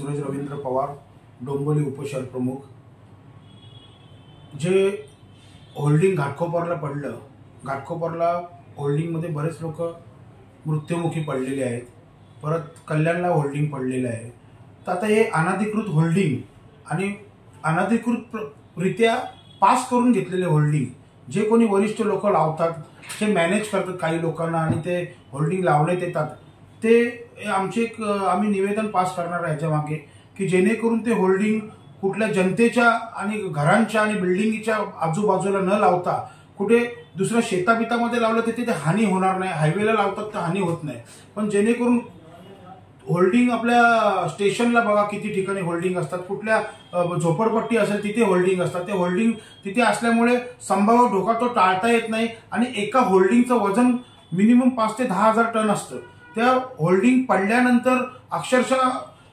सूरज रवींद्र पवार, डोंबिवली उपशहर प्रमुख। जे होल्डिंग घाटकोपरला पडलं, घाटकोपरला होल्डिंगमध्ये बरेच लोक मृत्युमुखी पडलेले आहेत। परत कल्याणला होल्डिंग पडलेलं आहे। तर आता हे अनधिकृत होल्डिंग आणि अनधिकृतरित्या पास करून घेतलेले होल्डिंग जे कोणी वरिष्ठ लोक लावतात, जे मॅनेज करतात काही लोकांना आणि ते होल्डिंग लावण्यात येतात, ते आम्ही निवेदन पास करणार आहे याच्या मागे की जेणेकरून ते होल्डिंग कुठल्या जनतेच्या आणि घरांच्या आणि बिल्डिंगच्या आजूबाजूला न लावता कुठे दुसऱ्या शेताबितामध्ये लावलं तर तिथे हानी होणार नाही। हायवेला लावतात तर हानी होत नाही, पण जेणेकरून होल्डिंग आपल्या स्टेशनला बघा किती ठिकाणी होल्डिंग असतात, कुठल्या झोपडपट्टी असेल तिथे होल्डिंग असतात। ते होल्डिंग तिथे असल्यामुळे संभाव्य धोका तो टाळता येत नाही आणि एका होल्डिंगचं वजन मिनिमम 5 ते 10,000 टन असतं। त्या होल्डिंग पडल्यानंतर अक्षरशः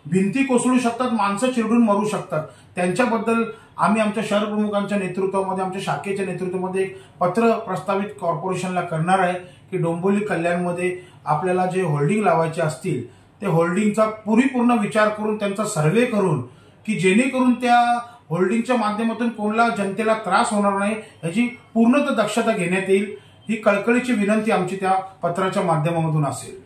भिंती कोसळू शकतात, माणसं चिरडून मरू शकतात। त्यांच्याबद्दल आम्ही आमच्या शहर प्रमुखांच्या नेतृत्वामध्ये, आमच्या शाखेच्या नेतृत्वामध्ये एक पत्र प्रस्तावित कॉर्पोरेशनला करणार आहे की डोंबिवली कल्याणमध्ये आपल्याला जे होल्डिंग लावायचे असतील ते होल्डिंगचा पूर्ण विचार करून त्यांचा सर्वे करून की जेणेकरून त्या होल्डिंगच्या माध्यमातून कोणाला जनतेला त्रास होणार नाही याची पूर्णतः दक्षता घेण्यात येईल। ही कळकळीची विनंती आमची त्या पत्राच्या माध्यमातून असेल।